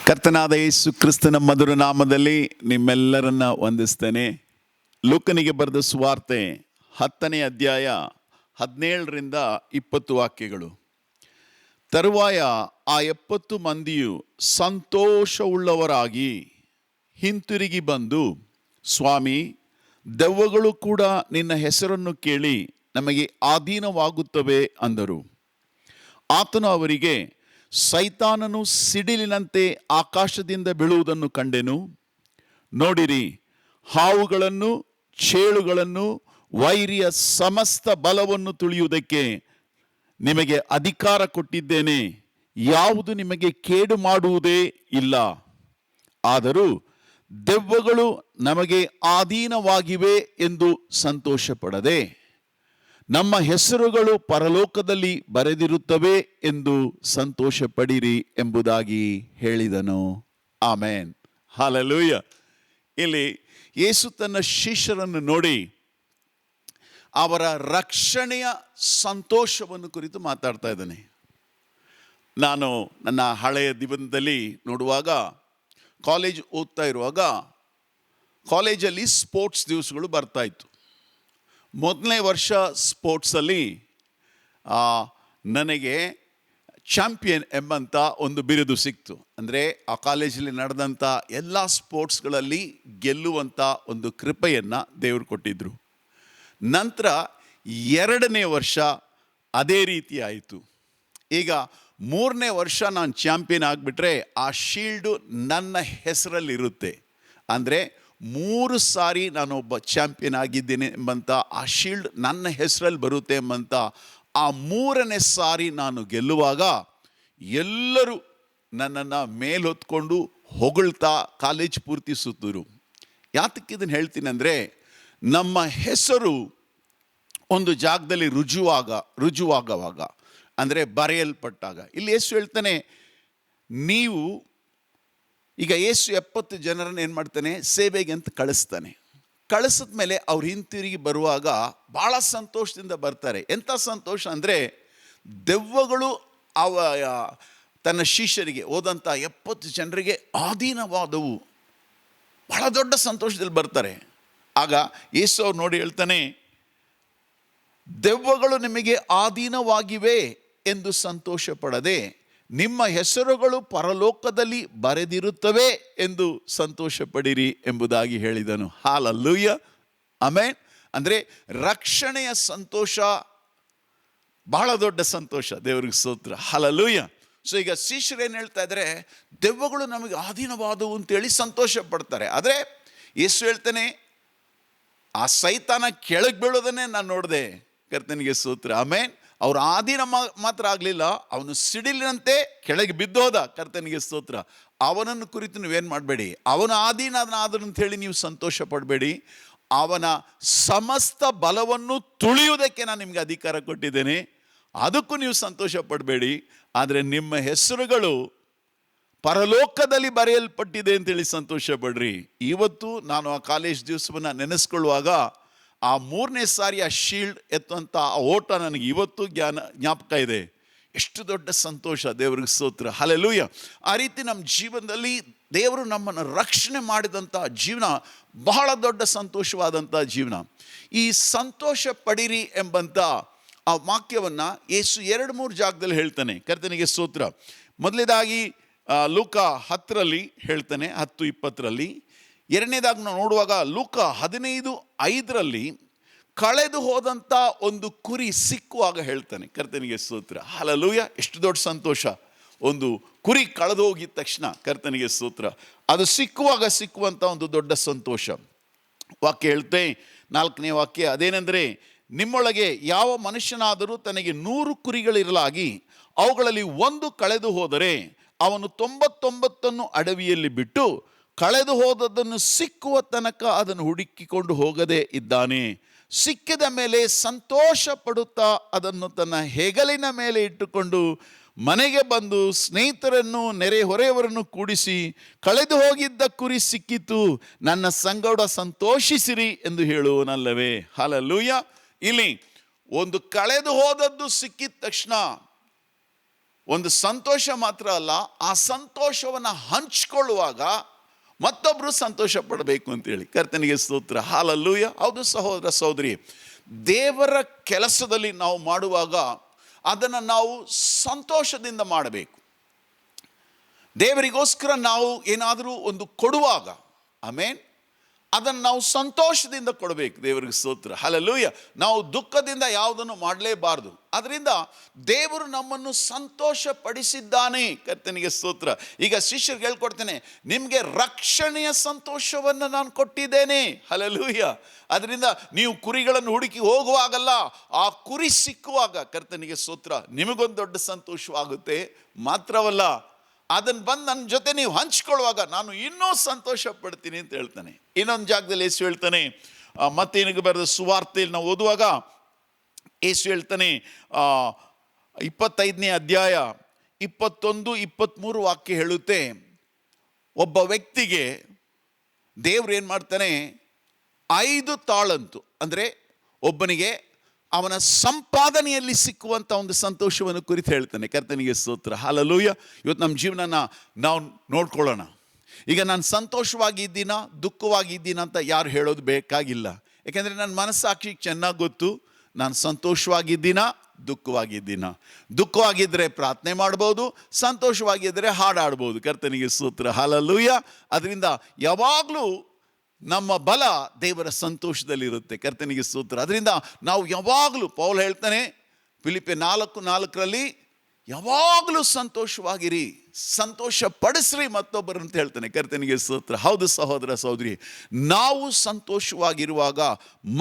ಕರ್ತನಾದ ಯೇಸು ಕ್ರಿಸ್ತನ ಮಧುರ ನಾಮದಲ್ಲಿ ನಿಮ್ಮೆಲ್ಲರನ್ನ ವಂದಿಸ್ತೇನೆ. ಲೂಕನಿಗೆ ಬರೆದ ಸುವಾರ್ತೆ 10ನೇ ಅಧ್ಯಾಯ 17ರಿಂದ 20 ವಾಕ್ಯಗಳು. ತರುವಾಯ ಆ 70 ಮಂದಿಯು ಸಂತೋಷವುಳ್ಳವರಾಗಿ ಹಿಂತಿರುಗಿ ಬಂದು, ಸ್ವಾಮಿ, ದೆವ್ವಗಳು ಕೂಡ ನಿನ್ನ ಹೆಸರನ್ನು ಕೇಳಿ ನಮಗೆ ಅಧೀನವಾಗುತ್ತವೆ ಅಂದರು. ಆತನು ಅವರಿಗೆ, ಸೈತಾನನು ಸಿಡಿಲಿನಂತೆ ಆಕಾಶದಿಂದ ಬೀಳುವುದನ್ನು ಕಂಡೆನು. ನೋಡಿರಿ, ಹಾವುಗಳನ್ನು, ಚೇಳುಗಳನ್ನು, ವೈರಿಯ ಸಮಸ್ತ ಬಲವನ್ನು ತುಳಿಯುವುದಕ್ಕೆ ನಿಮಗೆ ಅಧಿಕಾರ ಕೊಟ್ಟಿದ್ದೇನೆ. ಯಾವುದು ನಿಮಗೆ ಕೇಡು ಮಾಡುವುದೇ ಇಲ್ಲ. ಆದರೂ ದೆವ್ವಗಳು ನಮಗೆ ಅಧೀನವಾಗಿವೆ ಎಂದು ಸಂತೋಷಪಡದೆ ನಮ್ಮ ಹೆಸರುಗಳು ಪರಲೋಕದಲ್ಲಿ ಬರೆದಿರುತ್ತವೆ ಎಂದು ಸಂತೋಷಪಡಿರಿ ಎಂಬುದಾಗಿ ಹೇಳಿದನು. ಆಮೇನ್, ಹಲ್ಲೆಲೂಯಾ. ಇಲ್ಲಿ ಯೇಸು ತನ್ನ ಶಿಷ್ಯರನ್ನು ನೋಡಿ ಅವರ ರಕ್ಷಣೆಯ ಸಂತೋಷವನ್ನು ಕುರಿತು ಮಾತಾಡ್ತಾ ಇದ್ದಾನೆ. ನಾನು ನನ್ನ ಹಳೆಯ ದಿನದಲ್ಲಿ ನೋಡುವಾಗ, ಕಾಲೇಜ್ ಓದ್ತಾ ಇರುವಾಗ ಕಾಲೇಜಲ್ಲಿ ಸ್ಪೋರ್ಟ್ಸ್ ದಿವಸಗಳು ಬರ್ತಾಯಿತ್ತು. ಮೊದಲನೇ ವರ್ಷ ಸ್ಪೋರ್ಟ್ಸಲ್ಲಿ ನನಗೆ ಚಾಂಪಿಯನ್ ಎಂಬಂಥ ಒಂದು ಬಿರುದು ಸಿಕ್ತು. ಅಂದರೆ ಆ ಕಾಲೇಜಲ್ಲಿ ನಡೆದಂಥ ಎಲ್ಲ ಸ್ಪೋರ್ಟ್ಸ್ಗಳಲ್ಲಿ ಗೆಲ್ಲುವಂಥ ಒಂದು ಕೃಪೆಯನ್ನು ದೇವರು ಕೊಟ್ಟಿದ್ದರು. ನಂತರ 2ನೇ ವರ್ಷ ಅದೇ ರೀತಿ ಆಯಿತು. ಈಗ 3ನೇ ವರ್ಷ ನಾನು ಚಾಂಪಿಯನ್ ಆಗಿಬಿಟ್ರೆ ಆ ಶೀಲ್ಡು ನನ್ನ ಹೆಸರಲ್ಲಿರುತ್ತೆ. ಅಂದರೆ 3 ಸಾರಿ ನಾನೊಬ್ಬ ಚಾಂಪಿಯನ್ ಆಗಿದ್ದೇನೆ ಎಂಬಂಥ ಆ ಶೀಲ್ಡ್ ನನ್ನ ಹೆಸರಲ್ಲಿ ಬರುತ್ತೆ ಎಂಬಂಥ ಆ 3ನೇ ಸಾರಿ ನಾನು ಗೆಲ್ಲುವಾಗ ಎಲ್ಲರೂ ನನ್ನನ್ನು ಮೇಲೊತ್ಕೊಂಡು ಹೊಗಳ್ತಾ ಕಾಲೇಜ್ ಪೂರ್ತಿ ಸುತ್ತರು. ಯಾತಕ್ಕೆ ಇದನ್ನು ಹೇಳ್ತೀನಿ ಅಂದರೆ, ನಮ್ಮ ಹೆಸರು ಒಂದು ಜಾಗದಲ್ಲಿ ರುಜುವಾಗುವಾಗ ಅಂದರೆ ಬರೆಯಲ್ಪಟ್ಟಾಗ, ಇಲ್ಲಿ ಯೇಸು ಹೇಳ್ತಾನೆ, ನೀವು ಈಗ ಯೇಸು 70 ಜನರನ್ನು ಏನು ಮಾಡ್ತಾನೆ, ಸೇವೆಗೆ ಅಂತ ಕಳಿಸ್ತಾನೆ. ಕಳಿಸಿದ ಮೇಲೆ ಅವ್ರು ಹಿಂತಿರುಗಿ ಬರುವಾಗ ಭಾಳ ಸಂತೋಷದಿಂದ ಬರ್ತಾರೆ. ಎಂಥ ಸಂತೋಷ ಅಂದರೆ, ದೆವ್ವಗಳು ತನ್ನ ಶಿಷ್ಯರಿಗೆ ಹೋದಂಥ 70 ಜನರಿಗೆ ಅಧೀನವಾದವು. ಬಹಳ ದೊಡ್ಡ ಸಂತೋಷದಲ್ಲಿ ಬರ್ತಾರೆ. ಆಗ ಯೇಸು ಅವ್ರು ನೋಡಿ ಹೇಳ್ತಾನೆ, ದೆವ್ವಗಳು ನಿಮಗೆ ಅಧೀನವಾಗಿವೆ ಎಂದು ಸಂತೋಷ ಪಡದೆ ನಿಮ್ಮ ಹೆಸರುಗಳು ಪರಲೋಕದಲ್ಲಿ ಬರೆದಿರುತ್ತವೆ ಎಂದು ಸಂತೋಷ ಪಡಿರಿ ಎಂಬುದಾಗಿ ಹೇಳಿದನು. Hallelujah, amen. ಅಂದರೆ ರಕ್ಷಣೆಯ ಸಂತೋಷ ಬಹಳ ದೊಡ್ಡ ಸಂತೋಷ. ದೇವರಿಗೆ ಸ್ತೋತ್ರ, ಹಲ್ಲೆಲೂಯಾ. ಸೊ ಈಗ ಶಿಷ್ಯರು ಏನು ಹೇಳ್ತಾ ಇದ್ದಾರೆ, ದೆವ್ವಗಳು ನಮಗೆ ಅಧೀನವಾದವು ಅಂತೇಳಿ ಸಂತೋಷ ಪಡ್ತಾರೆ. ಆದರೆ ಯೇಸು ಹೇಳ್ತಾನೆ, ಆ ಸೈತಾನ ಕೆಳಗೆ ಬೀಳೋದನ್ನೇ ನಾನು ನೋಡಿದೆ. ಕರ್ತನಿಗೆ ಸ್ತೋತ್ರ, ಆಮೆನ್. ಅವ್ರ ಆಧೀನ ಮಾತ್ರ ಆಗಲಿಲ್ಲ, ಅವನು ಸಿಡಿಲಿನಂತೆ ಕೆಳಗೆ ಬಿದ್ದೋದ. ಕರ್ತನಿಗೆ ಸ್ತೋತ್ರ. ಅವನನ್ನು ಕುರಿತು ನೀವೇನು ಮಾಡಬೇಡಿ, ಅವನ ಆಧೀನ ಆದನು ಅಂತ ಹೇಳಿ ನೀವು ಸಂತೋಷ ಪಡಬೇಡಿ. ಅವನ ಸಮಸ್ತ ಬಲವನ್ನು ತುಳಿಯುವುದಕ್ಕೆ ನಾನು ನಿಮಗೆ ಅಧಿಕಾರ ಕೊಟ್ಟಿದ್ದೇನೆ, ಅದಕ್ಕೂ ನೀವು ಸಂತೋಷ ಪಡಬೇಡಿ. ಆದರೆ ನಿಮ್ಮ ಹೆಸರುಗಳು ಪರಲೋಕದಲ್ಲಿ ಬರೆಯಲ್ಪಟ್ಟಿದೆ ಅಂತೇಳಿ ಸಂತೋಷ ಪಡ್ರಿ. ಇವತ್ತು ನಾನು ಆ ಕಾಲೇಜ್ ದಿವಸವನ್ನು ನೆನೆಸ್ಕೊಳ್ಳುವಾಗ ಆ 3ನೇ ಸಾರಿ ಆ ಶೀಲ್ಡ್ ಎತ್ತುವಂಥ ಆ ಓಟ ನನಗೆ ಇವತ್ತು ಜ್ಞಾಪಕ ಇದೆ. ಎಷ್ಟು ದೊಡ್ಡ ಸಂತೋಷ. ದೇವ್ರಿಗೆ ಸ್ತೋತ್ರ, ಹಲ್ಲೆಲೂಯಾ. ಆ ರೀತಿ ನಮ್ಮ ಜೀವನದಲ್ಲಿ ದೇವರು ನಮ್ಮನ್ನು ರಕ್ಷಣೆ ಮಾಡಿದಂಥ ಜೀವನ ಬಹಳ ದೊಡ್ಡ ಸಂತೋಷವಾದಂಥ ಜೀವನ. ಈ ಸಂತೋಷ ಪಡಿರಿ ಎಂಬಂಥ ಆ ವಾಕ್ಯವನ್ನು ಯೇಸು 2-3 ಜಾಗದಲ್ಲಿ ಹೇಳ್ತಾನೆ. ಕರ್ತನಿಗೆ ಸ್ತೋತ್ರ. ಮೊದಲನೇದಾಗಿ ಲೂಕ 10ರಲ್ಲಿ ಹೇಳ್ತಾನೆ, 10:20ರಲ್ಲಿ. ಎರಡನೇದಾಗಿ ನಾವು ನೋಡುವಾಗ ಲೂಕ 15:5ರಲ್ಲಿ ಕಳೆದು ಹೋದಂಥ ಒಂದು ಕುರಿ ಸಿಕ್ಕುವಾಗ ಹೇಳ್ತಾನೆ. ಕರ್ತನಿಗೆ ಸ್ತೋತ್ರ, ಹಲ್ಲೆಲೂಯಾ. ಎಷ್ಟು ದೊಡ್ಡ ಸಂತೋಷ. ಒಂದು ಕುರಿ ಕಳೆದು ಹೋಗಿದ ತಕ್ಷಣ, ಕರ್ತನಿಗೆ ಸ್ತೋತ್ರ, ಅದು ಸಿಕ್ಕುವಂಥ ಒಂದು ದೊಡ್ಡ ಸಂತೋಷ. ವಾಕ್ಯ ಹೇಳ್ತೆ, 4ನೇ ವಾಕ್ಯ ಅದೇನೆಂದರೆ, ನಿಮ್ಮೊಳಗೆ ಯಾವ ಮನುಷ್ಯನಾದರೂ ತನಗೆ 100 ಕುರಿಗಳಿರಲಾಗಿ ಅವುಗಳಲ್ಲಿ ಒಂದು ಕಳೆದು ಹೋದರೆ ಅವನು 99 ಅಡವಿಯಲ್ಲಿ ಬಿಟ್ಟು ಕಳೆದು ಹೋದದ್ದನ್ನು ಸಿಕ್ಕುವ ತನಕ ಅದನ್ನು ಹುಡುಕಿಕೊಂಡು ಹೋಗದೇ ಇದ್ದಾನೆ. ಸಿಕ್ಕಿದ ಮೇಲೆ ಸಂತೋಷ ಪಡುತ್ತಾ ಅದನ್ನು ತನ್ನ ಹೆಗಲಿನ ಮೇಲೆ ಇಟ್ಟುಕೊಂಡು ಮನೆಗೆ ಬಂದು ಸ್ನೇಹಿತರನ್ನು ನೆರೆಹೊರೆಯವರನ್ನು ಕೂಡಿಸಿ, ಕಳೆದು ಹೋಗಿದ್ದ ಕುರಿ ಸಿಕ್ಕಿತು, ನನ್ನ ಸಂಗಡ ಸಂತೋಷಿಸಿರಿ ಎಂದು ಹೇಳುವನಲ್ಲವೇ. ಹಲ್ಲೆಲೂಯಾ. ಇಲ್ಲಿ ಒಂದು ಕಳೆದು ಹೋದದ್ದು ಸಿಕ್ಕಿದ ತಕ್ಷಣ ಒಂದು ಸಂತೋಷ ಮಾತ್ರ ಅಲ್ಲ, ಆ ಸಂತೋಷವನ್ನು ಹಂಚ್ಕೊಳ್ಳುವಾಗ ಮತ್ತೊಬ್ಬರು ಸಂತೋಷ ಪಡಬೇಕು ಅಂತೇಳಿ. ಕರ್ತನಿಗೆ ಸ್ತೋತ್ರ, ಹಾಲೆಲೂಯಾ. ಹೌದು ಸಹೋದರ ಸಹೋದರಿ, ದೇವರ ಕೆಲಸದಲ್ಲಿ ನಾವು ಮಾಡುವಾಗ ಅದನ್ನು ನಾವು ಸಂತೋಷದಿಂದ ಮಾಡಬೇಕು. ದೇವರಿಗೋಸ್ಕರ ನಾವು ಏನಾದರೂ ಒಂದು ಕೊಡುವಾಗ, ಆಮೇನ್, ಅದನ್ನು ನಾವು ಸಂತೋಷದಿಂದ ಕೊಡಬೇಕು. ದೇವರಿಗೆ ಸ್ತೋತ್ರ, ಹಲ್ಲೆಲೂಯಾ. ನಾವು ದುಃಖದಿಂದ ಯಾವುದನ್ನು ಮಾಡಲೇಬಾರ್ದು. ಅದರಿಂದ ದೇವರು ನಮ್ಮನ್ನು ಸಂತೋಷ ಪಡಿಸಿದ್ದಾನೆ. ಕರ್ತನಿಗೆ ಸ್ತೋತ್ರ. ಈಗ ಶಿಷ್ಯರಿಗೆ ಹೇಳ್ಕೊಡ್ತೇನೆ, ನಿಮಗೆ ರಕ್ಷಣೆಯ ಸಂತೋಷವನ್ನು ನಾನು ಕೊಟ್ಟಿದ್ದೇನೆ. ಹಲ್ಲೆಲೂಯಾ. ಅದರಿಂದ ನೀವು ಕುರಿಗಳನ್ನು ಹುಡುಕಿ ಹೋಗುವಾಗಲ್ಲ, ಆ ಕುರಿ ಸಿಕ್ಕುವಾಗ ಕರ್ತನಿಗೆ ಸ್ತೋತ್ರ ನಿಮಗೊಂದು ದೊಡ್ಡ ಸಂತೋಷವಾಗುತ್ತೆ. ಮಾತ್ರವಲ್ಲ, ಅದನ್ನು ಬಂದು ನನ್ನ ಜೊತೆ ನೀವು ಹಂಚ್ಕೊಳ್ಳುವಾಗ ನಾನು ಇನ್ನೂ ಸಂತೋಷ ಪಡ್ತೀನಿ ಅಂತ ಹೇಳ್ತಾನೆ. ಇನ್ನೊಂದು ಜಾಗದಲ್ಲಿ ಯೇಸು ಹೇಳ್ತಾನೆ, ಮತ್ತೇನಿಗೆ ಬರೆದ ಸುವಾರ್ತೆಯಲ್ಲಿ ನಾವು ಓದುವಾಗ ಯೇಸು ಹೇಳ್ತಾನೆ, 25ನೇ ಅಧ್ಯಾಯ 21-23 ವಾಕ್ಯ ಹೇಳುತ್ತೆ, ಒಬ್ಬ ವ್ಯಕ್ತಿಗೆ ದೇವ್ರು ಏನು ಮಾಡ್ತಾನೆ, 5 ತಾಳಂತು ಅಂದರೆ ಒಬ್ಬನಿಗೆ ಅವನ ಸಂಪಾದನೆಯಲ್ಲಿ ಸಿಕ್ಕುವಂಥ ಒಂದು ಸಂತೋಷವನ್ನು ಕುರಿತು ಹೇಳ್ತಾನೆ. ಕರ್ತನಿಗೆ ಸ್ತೋತ್ರ, ಹಲ್ಲೆಲೂಯಾ. ಇವತ್ತು ನಮ್ಮ ಜೀವನನ ನಾವು ನೋಡ್ಕೊಳ್ಳೋಣ. ಈಗ ನಾನು ಸಂತೋಷವಾಗಿದ್ದೀನ ದುಃಖವಾಗಿದ್ದೀನ ಅಂತ ಯಾರು ಹೇಳೋದು ಬೇಕಾಗಿಲ್ಲ. ಯಾಕೆಂದರೆ ನನ್ನ ಮನಸ್ಸಾಕ್ಷಿಗೆ ಚೆನ್ನಾಗಿ ಗೊತ್ತು, ನಾನು ಸಂತೋಷವಾಗಿದ್ದೀನ ದುಃಖವಾಗಿದ್ದೀನ. ದುಃಖವಾಗಿದ್ದರೆ ಪ್ರಾರ್ಥನೆ ಮಾಡ್ಬೋದು, ಸಂತೋಷವಾಗಿದ್ದರೆ ಹಾಡಾಡ್ಬೋದು. ಕರ್ತನಿಗೆ ಸ್ತೋತ್ರ, ಹಲ್ಲೆಲೂಯಾ. ಅದರಿಂದ ಯಾವಾಗಲೂ ನಮ್ಮ ಬಲ ದೇವರ ಸಂತೋಷದಲ್ಲಿರುತ್ತೆ. ಕರ್ತನಿಗೆ ಸ್ತೋತ್ರ. ಅದರಿಂದ ನಾವು ಯಾವಾಗಲೂ, ಪೌಲ್ ಹೇಳ್ತಾನೆ ಫಿಲಿಪ್ಪಿ 4:4 ಯಾವಾಗಲೂ ಸಂತೋಷವಾಗಿರಿ, ಸಂತೋಷ ಪಡಿಸ್ರಿ ಮತ್ತೊಬ್ಬರು ಅಂತ ಹೇಳ್ತಾನೆ. ಕರ್ತನಿಗೆ ಸ್ತೋತ್ರ. ಹೌದು ಸಹೋದರ ಸಹೋದರಿ, ನಾವು ಸಂತೋಷವಾಗಿರುವಾಗ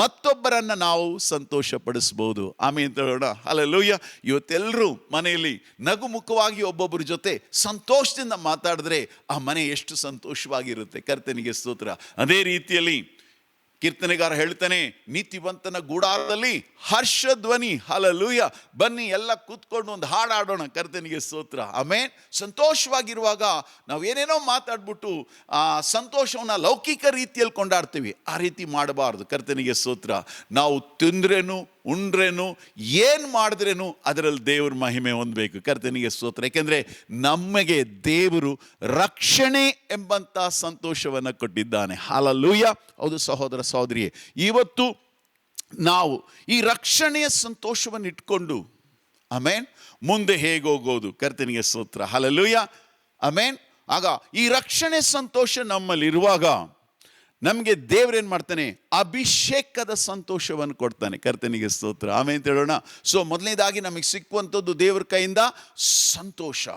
ಮತ್ತೊಬ್ಬರನ್ನು ನಾವು ಸಂತೋಷ ಪಡಿಸ್ಬೋದು. ಆಮೇಲೆ ಅಂತ ಹೇಳೋಣ, ಹಲ್ಲೆಲೂಯಾ. ಇವತ್ತೆಲ್ಲರೂ ಮನೆಯಲ್ಲಿ ನಗುಮುಖವಾಗಿ ಒಬ್ಬೊಬ್ಬರ ಜೊತೆ ಸಂತೋಷದಿಂದ ಮಾತಾಡಿದ್ರೆ ಆ ಮನೆ ಎಷ್ಟು ಸಂತೋಷವಾಗಿರುತ್ತೆ. ಕರ್ತನಿಗೆ ಸ್ತೋತ್ರ. ಅದೇ ರೀತಿಯಲ್ಲಿ ಕೀರ್ತನೆಗಾರ ಹೇಳ್ತಾನೆ, ನೀತಿವಂತನ ಗುಡಾರದಲ್ಲಿ ಹರ್ಷಧ್ವನಿ. ಹಲ್ಲೆಲೂಯಾ. ಬನ್ನಿ ಎಲ್ಲ ಕೂತ್ಕೊಂಡು ಒಂದು ಹಾಡಾಡೋಣ. ಕರ್ತನಿಗೆ ಸ್ತೋತ್ರ. ಆಮೇಲೆ ಸಂತೋಷವಾಗಿರುವಾಗ ನಾವು ಏನೇನೋ ಮಾತಾಡ್ಬಿಟ್ಟು ಆ ಸಂತೋಷವನ್ನು ಲೌಕಿಕ ರೀತಿಯಲ್ಲಿ ಕೊಂಡಾಡ್ತೀವಿ. ಆ ರೀತಿ ಮಾಡಬಾರ್ದು. ಕರ್ತನಿಗೆ ಸ್ತೋತ್ರ. ನಾವು ತಿಂದ್ರೇನು ಉಂಡ್ರೇನು ಏನು ಮಾಡಿದ್ರೇನು ಅದರಲ್ಲಿ ದೇವ್ರ ಮಹಿಮೆ ಹೊಂದಬೇಕು. ಕರ್ತನಿಗೆ ಸ್ತೋತ್ರ. ಯಾಕೆಂದರೆ ನಮಗೆ ದೇವರು ರಕ್ಷಣೆ ಎಂಬಂಥ ಸಂತೋಷವನ್ನು ಕೊಟ್ಟಿದ್ದಾನೆ. ಹಲ್ಲೆಲೂಯಾ. ಹೌದು ಸಹೋದರ ಸಹೋದರಿ, ಇವತ್ತು ನಾವು ಈ ರಕ್ಷಣೆಯ ಸಂತೋಷವನ್ನು ಇಟ್ಕೊಂಡು ಆಮೇನ್ ಮುಂದೆ ಹೇಗೆ ಹೋಗೋದು. ಕರ್ತನಿಗೆ ಸ್ತೋತ್ರ, ಹಲ್ಲೆಲೂಯಾ. ಆಮೇನ್. ಆಗ ಈ ರಕ್ಷಣೆ ಸಂತೋಷ ನಮ್ಮಲ್ಲಿರುವಾಗ ನಮಗೆ ದೇವರೇನು ಮಾಡ್ತಾನೆ, ಅಭಿಷೇಕದ ಸಂತೋಷವನ್ನು ಕೊಡ್ತಾನೆ. ಕರ್ತನಿಗೆ ಸ್ತೋತ್ರ. ಆಮೇಲೆ ಅಂತ ಹೇಳೋಣ. ಸೊ ಮೊದಲನೇದಾಗಿ ನಮಗೆ ಸಿಕ್ಕುವಂಥದ್ದು ದೇವರ ಕೈಯಿಂದ ಸಂತೋಷ,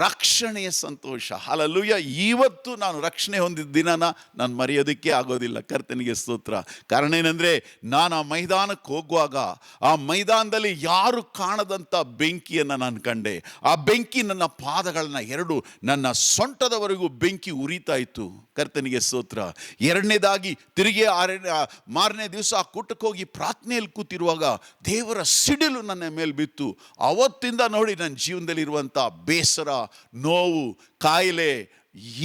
ರಕ್ಷಣೆಯ ಸಂತೋಷ. ಹಲ್ಲೆಲೂಯಾ. ಇವತ್ತು ನಾನು ರಕ್ಷಣೆ ಹೊಂದಿದ್ದ ದಿನನ ನಾನು ಮರೆಯೋದಕ್ಕೆ ಆಗೋದಿಲ್ಲ. ಕರ್ತನಿಗೆ ಸ್ತೋತ್ರ. ಕಾರಣ ಏನಂದರೆ, ನಾನು ಆ ಮೈದಾನಕ್ಕೆ ಹೋಗುವಾಗ ಆ ಮೈದಾನದಲ್ಲಿ ಯಾರು ಕಾಣದಂಥ ಬೆಂಕಿಯನ್ನು ನಾನು ಕಂಡೆ. ಆ ಬೆಂಕಿ ನನ್ನ ಪಾದಗಳನ್ನ ನನ್ನ ಸೊಂಟದವರೆಗೂ ಬೆಂಕಿ ಉರಿತಾ ಇತ್ತು. ಕರ್ತನಿಗೆ ಸ್ತೋತ್ರ. ಎರಡನೇದಾಗಿ ತಿರುಗಿ ಮಾರನೇ ದಿವಸ ಆ ಕೂಟಕ್ಕೆ ಹೋಗಿ ಪ್ರಾರ್ಥನೆಯಲ್ಲಿ ಕೂತಿರುವಾಗ ದೇವರ ಸಿಡಿಲು ನನ್ನ ಮೇಲೆ ಬಿತ್ತು. ಅವತ್ತಿಂದ ನೋಡಿ ನನ್ನ ಜೀವನದಲ್ಲಿರುವಂಥ ಬೇಸರ, ನೋವು, ಕಾಯಿಲೆ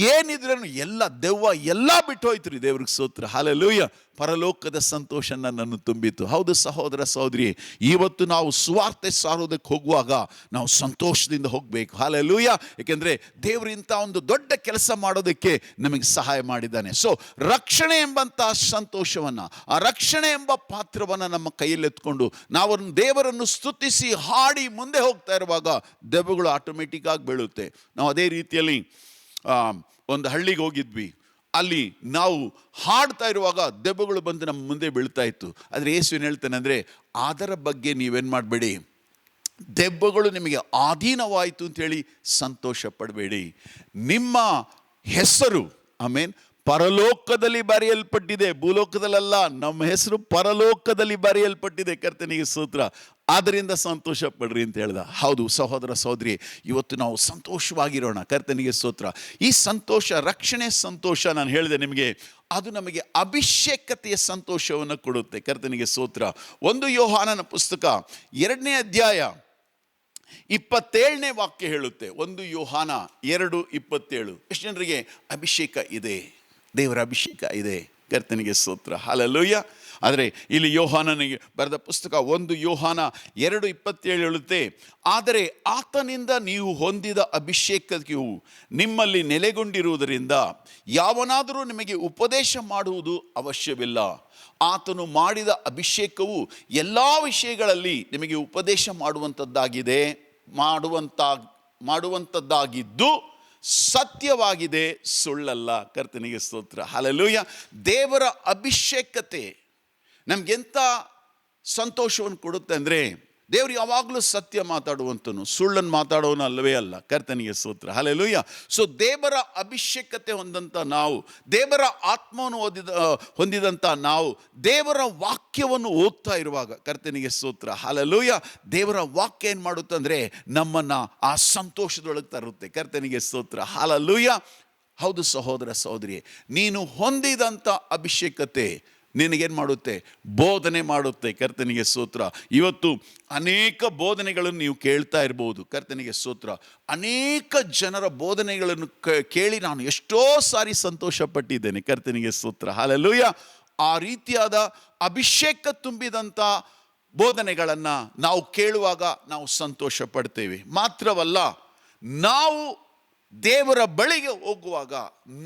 ಏನಿದ್ರೂ ಎಲ್ಲ ದೆವ್ವ ಎಲ್ಲ ಬಿಟ್ಟು ಹೋಯ್ತು ರೀ. ದೇವ್ರಿಗೆ ಸ್ತೋತ್ರ, ಹಲ್ಲೆಲೂಯಾ. ಪರಲೋಕದ ಸಂತೋಷ ನನ್ನನ್ನು ತುಂಬಿತ್ತು. ಹೌದು ಸಹೋದರ ಸಹೋದರಿ, ಇವತ್ತು ನಾವು ಸುವಾರ್ತೆ ಸಾರೋದಕ್ಕೆ ಹೋಗುವಾಗ ನಾವು ಸಂತೋಷದಿಂದ ಹೋಗಬೇಕು. ಹಲ್ಲೆಲೂಯಾ. ಏಕೆಂದರೆ ದೇವರು ಇಂಥ ಒಂದು ದೊಡ್ಡ ಕೆಲಸ ಮಾಡೋದಕ್ಕೆ ನಮಗೆ ಸಹಾಯ ಮಾಡಿದ್ದಾನೆ. ಸೊ ರಕ್ಷಣೆ ಎಂಬಂಥ ಸಂತೋಷವನ್ನು, ಆ ರಕ್ಷಣೆ ಎಂಬ ಪಾತ್ರವನ್ನು ನಮ್ಮ ಕೈಯಲ್ಲಿ ಎತ್ಕೊಂಡು ನಾವು ದೇವರನ್ನು ಸ್ತುತಿಸಿ ಹಾಡಿ ಮುಂದೆ ಹೋಗ್ತಾ ಇರುವಾಗ ದೆವ್ವಗಳು ಆಟೋಮೆಟಿಕ್ ಆಗಿ ಬೀಳುತ್ತೆ. ನಾವು ಅದೇ ರೀತಿಯಲ್ಲಿ ಒಂದು ಹಳ್ಳಿಗೆ ಹೋಗಿದ್ವಿ. ಅಲ್ಲಿ ನಾವು ಹಾಡ್ತಾ ಇರುವಾಗ ದೆವ್ವಗಳು ಬಂದು ನಮ್ಮ ಮುಂದೆ ಬೀಳ್ತಾ ಇತ್ತು. ಆದರೆ ಯೇಸು ಏನು ಹೇಳ್ತಾನೆ ಅಂದರೆ, ಅದರ ಬಗ್ಗೆ ನೀವೇನು ಮಾಡಬೇಡಿ, ದೆವ್ವಗಳು ನಿಮಗೆ ಅಧೀನವಾಯಿತು ಅಂತೇಳಿ ಸಂತೋಷ ಪಡಬೇಡಿ. ನಿಮ್ಮ ಹೆಸರು ಆಮೇನ್ ಪರಲೋಕದಲ್ಲಿ ಬರೆಯಲ್ಪಟ್ಟಿದೆ, ಭೂಲೋಕದಲ್ಲ. ನಮ್ಮ ಹೆಸರು ಪರಲೋಕದಲ್ಲಿ ಬರೆಯಲ್ಪಟ್ಟಿದೆ. ಕರ್ತನಿಗೆ ಸ್ತೋತ್ರ. ಆದ್ದರಿಂದ ಸಂತೋಷ ಪಡ್ರಿ ಅಂತ ಹೇಳ್ದ. ಹೌದು ಸಹೋದರ ಸಹೋದರಿ, ಇವತ್ತು ನಾವು ಸಂತೋಷವಾಗಿರೋಣ. ಕರ್ತನಿಗೆ ಸ್ತೋತ್ರ. ಈ ಸಂತೋಷ, ರಕ್ಷಣೆ ಸಂತೋಷ ನಾನು ಹೇಳಿದೆ ನಿಮಗೆ, ಅದು ನಮಗೆ ಅಭಿಷೇಕತೆಯ ಸಂತೋಷವನ್ನು ಕೊಡುತ್ತೆ. ಕರ್ತನಿಗೆ ಸ್ತೋತ್ರ. 1 ಯೋಹಾನನ ಪುಸ್ತಕ 2ನೇ ಅಧ್ಯಾಯ 27ನೇ ವಾಕ್ಯ ಹೇಳುತ್ತೆ. 1 ಯೋಹಾನ 2:27. ಎಷ್ಟು ಜನರಿಗೆ ಅಭಿಷೇಕ ಇದೆ? ದೇವರ ಅಭಿಷೇಕ ಇದೆ. ಕರ್ತನಿಗೆ ಸ್ತೋತ್ರ, ಹಲ್ಲೆಲೂಯಾ. ಆದರೆ ಇಲ್ಲಿ ಯೋಹಾನನಿಗೆ ಬರೆದ ಪುಸ್ತಕ 1 ಯೋಹಾನ 2:27 ಹೇಳುತ್ತೆ, ಆದರೆ ಆತನಿಂದ ನೀವು ಹೊಂದಿದ ಅಭಿಷೇಕವು ನಿಮ್ಮಲ್ಲಿ ನೆಲೆಗೊಂಡಿರುವುದರಿಂದ ಯಾವನಾದರೂ ನಿಮಗೆ ಉಪದೇಶ ಮಾಡುವುದು ಅವಶ್ಯವಿಲ್ಲ. ಆತನು ಮಾಡಿದ ಅಭಿಷೇಕವು ಎಲ್ಲ ವಿಷಯಗಳಲ್ಲಿ ನಿಮಗೆ ಉಪದೇಶ ಮಾಡುವಂಥದ್ದಾಗಿದ್ದು ಸತ್ಯವಾಗಿದೆ, ಸುಳ್ಳಲ್ಲ. ಕರ್ತನಿಗೆ ಸ್ತೋತ್ರ, ಹಲ್ಲೆಲೂಯಾ. ದೇವರ ಅಭಿಷೇಕತೆ ನಮಗೆಂಥ ಸಂತೋಷವನ್ನು ಕೊಡುತ್ತೆ ಅಂದರೆ, ದೇವರು ಯಾವಾಗಲೂ ಸತ್ಯ ಮಾತಾಡುವಂತನು, ಸುಳ್ಳನ್ನು ಮಾತಾಡೋನು ಅಲ್ಲವೇ ಅಲ್ಲ. ಕರ್ತನಿಗೆ ಸ್ತೋತ್ರ, ಹಲ್ಲೆಲೂಯಾ. ಸೊ ದೇವರ ಅಭಿಷೇಕತೆ ಹೊಂದಂಥ ನಾವು, ದೇವರ ಆತ್ಮವನ್ನು ಹೊಂದಿದಂಥ ನಾವು, ದೇವರ ವಾಕ್ಯವನ್ನು ಓದ್ತಾ ಇರುವಾಗ, ಕರ್ತನಿಗೆ ಸ್ತೋತ್ರ, ಹಲ್ಲೆಲೂಯಾ, ದೇವರ ವಾಕ್ಯ ಏನು ಮಾಡುತ್ತಂದರೆ ನಮ್ಮನ್ನು ಆ ಸಂತೋಷದೊಳಗೆ ತರುತ್ತೆ. ಕರ್ತನಿಗೆ ಸ್ತೋತ್ರ, ಹಲ್ಲೆಲೂಯಾ. ಹೌದು ಸಹೋದರ ಸಹೋದರಿ, ನೀನು ಹೊಂದಿದಂಥ ಅಭಿಷೇಕತೆ ನಿನಗೇನು ಮಾಡುತ್ತೆ? ಬೋಧನೆ ಮಾಡುತ್ತೆ. ಕರ್ತನಿಗೆ ಸ್ತೋತ್ರ. ಇವತ್ತು ಅನೇಕ ಬೋಧನೆಗಳನ್ನು ನೀವು ಕೇಳ್ತಾ ಇರ್ಬೋದು. ಕರ್ತನಿಗೆ ಸ್ತೋತ್ರ. ಅನೇಕ ಜನರ ಬೋಧನೆಗಳನ್ನು ಕೇಳಿ ನಾನು ಎಷ್ಟೋ ಸಾರಿ ಸಂತೋಷ ಪಟ್ಟಿದ್ದೇನೆ. ಕರ್ತನಿಗೆ ಸ್ತೋತ್ರ, ಹಲ್ಲೆಲೂಯಾ. ಆ ರೀತಿಯಾದ ಅಭಿಷೇಕ ತುಂಬಿದಂಥ ಬೋಧನೆಗಳನ್ನು ನಾವು ಕೇಳುವಾಗ ನಾವು ಸಂತೋಷ ಪಡ್ತೇವೆ. ಮಾತ್ರವಲ್ಲ, ನಾವು ದೇವರ ಬಳಿಗೆ ಹೋಗುವಾಗ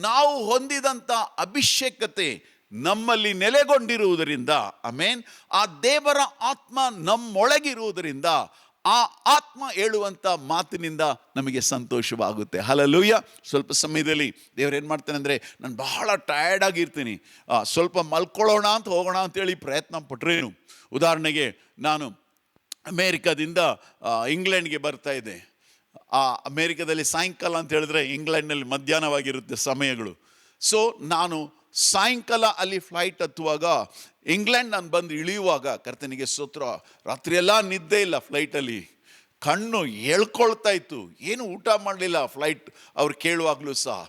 ನಾವು ಹೊಂದಿದಂಥ ಅಭಿಷೇಕತೆ ನಮ್ಮಲ್ಲಿ ನೆಲೆಗೊಂಡಿರುವುದರಿಂದ, ಆಮೇನ್, ಆ ದೇವರ ಆತ್ಮ ನಮ್ಮೊಳಗಿರುವುದರಿಂದ ಆ ಆತ್ಮ ಹೇಳುವಂಥ ಮಾತಿನಿಂದ ನಮಗೆ ಸಂತೋಷವಾಗುತ್ತೆ. ಹಲ್ಲೆಲೂಯಾ. ಸ್ವಲ್ಪ ಸಮಯದಲ್ಲಿ ದೇವ್ರು ಏನು ಮಾಡ್ತಾನೆ ಅಂದರೆ, ನಾನು ಬಹಳ ಟಯರ್ಡ್ ಆಗಿರ್ತೀನಿ, ಸ್ವಲ್ಪ ಮಲ್ಕೊಳ್ಳೋಣ ಅಂತ ಹೋಗೋಣ ಅಂತೇಳಿ ಪ್ರಯತ್ನ ಪಟ್ರೇನು. ಉದಾಹರಣೆಗೆ, ನಾನು ಅಮೇರಿಕಾದಿಂದ ಇಂಗ್ಲೆಂಡ್ಗೆ ಬರ್ತಾ ಇದ್ದೆ. ಆ ಅಮೇರಿಕಾದಲ್ಲಿ ಸಾಯಂಕಾಲ ಅಂತ ಹೇಳಿದ್ರೆ ಇಂಗ್ಲೆಂಡ್ನಲ್ಲಿ ಮಧ್ಯಾಹ್ನವಾಗಿರುತ್ತೆ ಸಮಯಗಳು. ಸೊ ನಾನು ಸಾಯಂಕಾಲ ಅಲ್ಲಿ ಫ್ಲೈಟ್ ಹತ್ತುವಾಗ ಇಂಗ್ಲೆಂಡ್ ನಾನು ಬಂದು ಇಳಿಯುವಾಗ, ಕರ್ತನಿಗೆ ಸ್ತೋತ್ರ, ರಾತ್ರಿಯೆಲ್ಲ ನಿದ್ದೆ ಇಲ್ಲ ಫ್ಲೈಟಲ್ಲಿ, ಕಣ್ಣು ಎಳ್ಕೊಳ್ತಾ ಇತ್ತು. ಏನು ಊಟ ಮಾಡಲಿಲ್ಲ ಫ್ಲೈಟ್ ಅವ್ರು ಕೇಳುವಾಗಲೂ ಸಹ.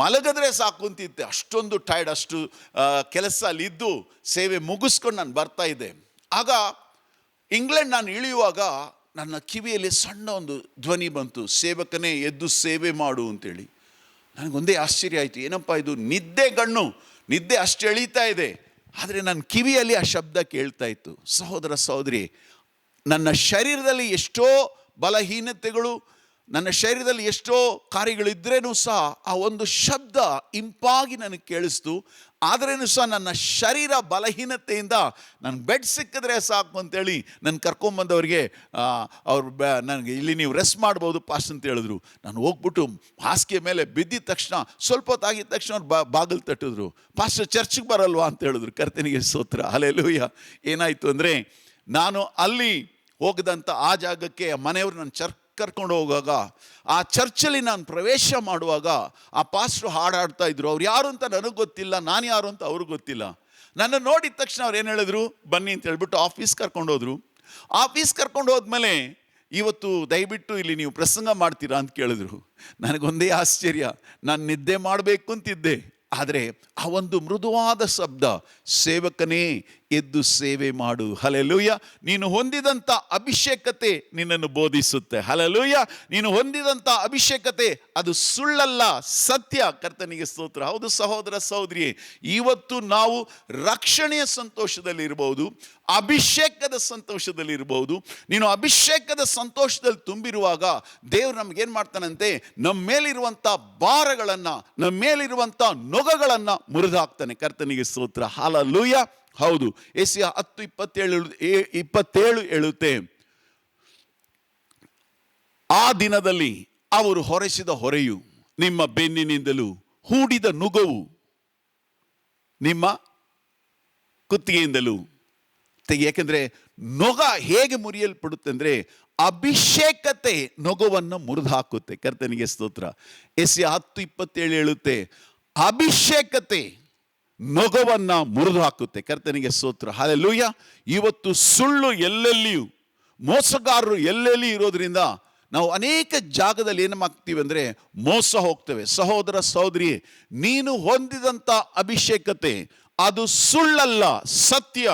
ಮಲಗಿದ್ರೆ ಸಾಕು ಅಂತಿತ್ತೆ, ಅಷ್ಟೊಂದು ಟೈರ್ಡ್, ಅಷ್ಟು ಕೆಲಸ ಅಲ್ಲಿದ್ದು ಸೇವೆ ಮುಗಿಸ್ಕೊಂಡು ನಾನು ಬರ್ತಾ ಇದ್ದೆ. ಆಗ ಇಂಗ್ಲೆಂಡ್ ನಾನು ಇಳಿಯುವಾಗ ನನ್ನ ಕಿವಿಯಲ್ಲಿ ಸಣ್ಣ ಒಂದು ಧ್ವನಿ ಬಂತು, ಸೇವಕನೇ ಎದ್ದು ಸೇವೆ ಮಾಡು ಅಂತೇಳಿ. ನನಗೊಂದೇ ಆಶ್ಚರ್ಯ ಆಯಿತು, ಏನಪ್ಪ ಇದು, ನಿದ್ದೆ ಅಷ್ಟು ಎಳೀತಾ ಇದೆ, ಆದರೆ ನನ್ನ ಕಿವಿಯಲ್ಲಿ ಆ ಶಬ್ದ ಕೇಳ್ತಾ ಇತ್ತು. ಸಹೋದರ ಸಹೋದರಿ, ನನ್ನ ಶರೀರದಲ್ಲಿ ಎಷ್ಟೋ ಬಲಹೀನತೆಗಳು, ನನ್ನ ಶರೀರದಲ್ಲಿ ಎಷ್ಟೋ ಕಾರ್ಯಗಳಿದ್ರೇನೂ ಸಹ ಆ ಒಂದು ಶಬ್ದ ಇಂಪಾಗಿ ನನಗೆ ಕೇಳಿಸ್ತು. ಆದ್ರೇನು ಸಹ ನನ್ನ ಶರೀರ ಬಲಹೀನತೆಯಿಂದ ನನಗೆ ಬೆಡ್ ಸಿಕ್ಕಿದ್ರೆ ಸಾಕು ಅಂತೇಳಿ ನನ್ನ ಕರ್ಕೊಂಬಂದವ್ರಿಗೆ ನನಗೆ ಇಲ್ಲಿ ನೀವು ರೆಸ್ಟ್ ಮಾಡ್ಬೋದು ಪಾಸ್ಟ್ ಅಂತ ಹೇಳಿದ್ರು. ನಾನು ಹೋಗ್ಬಿಟ್ಟು ಹಾಸಿಗೆ ಮೇಲೆ ಬಿದ್ದಿದ ತಕ್ಷಣ, ಸ್ವಲ್ಪ ಹೊತ್ತಾಗಿದ್ದ ತಕ್ಷಣ ಅವ್ರು ಬಾಗಿಲು ತಟ್ಟಿದ್ರು. ಪಾಸ್ಟರ್ ಚರ್ಚ್ಗೆ ಬರಲ್ವಾ ಅಂತ ಹೇಳಿದ್ರು. ಕರ್ತನಿಗೆ ಸ್ತೋತ್ರ, ಹಲ್ಲೆಲೂಯಾ. ಏನಾಯಿತು ಅಂದರೆ, ನಾನು ಅಲ್ಲಿ ಹೋಗದಂಥ ಆ ಜಾಗಕ್ಕೆ ಮನೆಯವರು ನನ್ನ ಕರ್ಕೊಂಡು ಹೋಗುವಾಗ, ಆ ಚರ್ಚಲ್ಲಿ ನಾನು ಪ್ರವೇಶ ಮಾಡುವಾಗ ಆ ಪಾಸ್ಟ್ರು ಹಾಡಾಡ್ತಾ ಇದ್ರು. ಅವ್ರು ಯಾರು ಅಂತ ನನಗೆ ಗೊತ್ತಿಲ್ಲ, ನಾನು ಯಾರು ಅಂತ ಅವ್ರಿಗೆ ಗೊತ್ತಿಲ್ಲ. ನನ್ನ ನೋಡಿದ ತಕ್ಷಣ ಅವ್ರು ಏನು ಹೇಳಿದ್ರು, ಬನ್ನಿ ಅಂತ ಹೇಳ್ಬಿಟ್ಟು ಆಫೀಸ್ ಕರ್ಕೊಂಡು ಹೋದ್ರು. ಆಫೀಸ್ ಕರ್ಕೊಂಡು ಹೋದ್ಮೇಲೆ, ಇವತ್ತು ದಯವಿಟ್ಟು ಇಲ್ಲಿ ನೀವು ಪ್ರಸಂಗ ಮಾಡ್ತೀರಾ ಅಂತ ಕೇಳಿದ್ರು. ನನಗೊಂದೇ ಆಶ್ಚರ್ಯ, ನಾನು ನಿದ್ದೆ ಮಾಡಬೇಕು ಅಂತಿದ್ದೆ, ಆದರೆ ಆ ಒಂದು ಮೃದುವಾದ ಶಬ್ದ, ಸೇವಕನೇ ಎದ್ದು ಸೇವೆ ಮಾಡು. ಹಲ್ಲೆಲೂಯಾ. ನೀನು ಹೊಂದಿದಂಥ ಅಭಿಷೇಕತೆ ನಿನ್ನನ್ನು ಬೋಧಿಸುತ್ತೆ. ಹಲ್ಲೆಲೂಯಾ. ನೀನು ಹೊಂದಿದಂಥ ಅಭಿಷೇಕತೆ ಅದು ಸುಳ್ಳಲ್ಲ, ಸತ್ಯ. ಕರ್ತನಿಗೆ ಸ್ತೋತ್ರ. ಹೌದು ಸಹೋದರ ಸಹೋದರಿಯೇ, ಇವತ್ತು ನಾವು ರಕ್ಷಣೆಯ ಸಂತೋಷದಲ್ಲಿರ್ಬೋದು, ಅಭಿಷೇಕದ ಸಂತೋಷದಲ್ಲಿರ್ಬೋದು. ನೀನು ಅಭಿಷೇಕದ ಸಂತೋಷದಲ್ಲಿ ತುಂಬಿರುವಾಗ ದೇವರು ನಮಗೇನು ಮಾಡ್ತಾನಂತೆ, ನಮ್ಮ ಮೇಲಿರುವಂಥ ಭಾರಗಳನ್ನು, ನಮ್ಮ ಮೇಲಿರುವಂಥ ನೊಗಗಳನ್ನು ಮುರಿದಾಕ್ತಾನೆ. ಕರ್ತನಿಗೆ ಸ್ತೋತ್ರ. ಹಲ್ಲೆಲೂಯಾ. ಹೌದು, ಯೆಶಾಯ 10:27 ಹೇಳುತ್ತೆ, ಆ ದಿನದಲ್ಲಿ ಅವರು ಹೊರಸಿದ ಹೊರೆಯು ನಿಮ್ಮ ಬೆನ್ನಿನಿಂದಲೂ ಹೂಡಿದ ನುಗವು ನಿಮ್ಮ ಕುತ್ತಿಗೆಯಿಂದಲೂ ತೆಗೆ. ಯಾಕೆಂದರೆ ನೊಗ ಹೇಗೆ ಮುರಿಯಲ್ಪಡುತ್ತೆ ಅಂದರೆ, ಅಭಿಷೇಕತೆ ನೊಗವನ್ನು ಮುರಿದು ಹಾಕುತ್ತೆ. ಕರ್ತನಿಗೆ ಸ್ತೋತ್ರ. ಯೆಶಾಯ 10:27 ಹೇಳುತ್ತೆ, ಅಭಿಷೇಕತೆ ನೊಗವನ್ನ ಮುರಿದು ಹಾಕುತ್ತೆ. ಕರ್ತನಿಗೆ ಸ್ತೋತ್ರ. ಹಲ್ಲೆಲೂಯಾ. ಇವತ್ತು ಸುಳ್ಳು ಎಲ್ಲೆಲ್ಲಿಯೂ, ಮೋಸಗಾರರು ಎಲ್ಲೆಲ್ಲಿ ಇರೋದ್ರಿಂದ ನಾವು ಅನೇಕ ಜಾಗದಲ್ಲಿ ಏನು ಮಾಡ್ತೀವಿ ಅಂದರೆ ಮೋಸ ಹೋಗ್ತೇವೆ. ಸಹೋದರ ಸಹೋದರಿ, ನೀನು ಹೊಂದಿದಂಥ ಅಭಿಷೇಕತೆ ಅದು ಸುಳ್ಳಲ್ಲ, ಸತ್ಯ.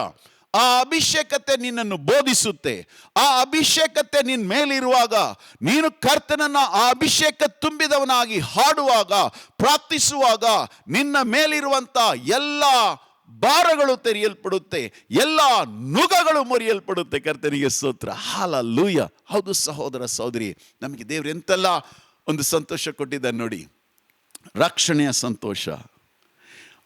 ಆ ಅಭಿಷೇಕತೆ ನಿನ್ನನ್ನು ಬೋಧಿಸುತ್ತೆ. ಆ ಅಭಿಷೇಕತೆ ನಿನ್ನ ಮೇಲಿರುವಾಗ ನೀನು ಕರ್ತನನ್ನ ಆ ಅಭಿಷೇಕ ತುಂಬಿದವನಾಗಿ ಹಾಡುವಾಗ, ಪ್ರಾರ್ಥಿಸುವಾಗ ನಿನ್ನ ಮೇಲಿರುವಂತ ಎಲ್ಲ ಭಾರಗಳು ತೆರೆಯಲ್ಪಡುತ್ತೆ, ಎಲ್ಲ ನುಗಗಳು ಮುರಿಯಲ್ಪಡುತ್ತೆ. ಕರ್ತನಿಗೆ ಸ್ತೋತ್ರ, ಹಲ್ಲೆಲೂಯಾ. ಹೌದು ಸಹೋದರ ಸಹೋದರಿ, ನಮಗೆ ದೇವರು ಎಂತೆಲ್ಲ ಒಂದು ಸಂತೋಷ ಕೊಟ್ಟಿದ್ದಾನೆ ನೋಡಿ. ರಕ್ಷಣೆಯ ಸಂತೋಷ,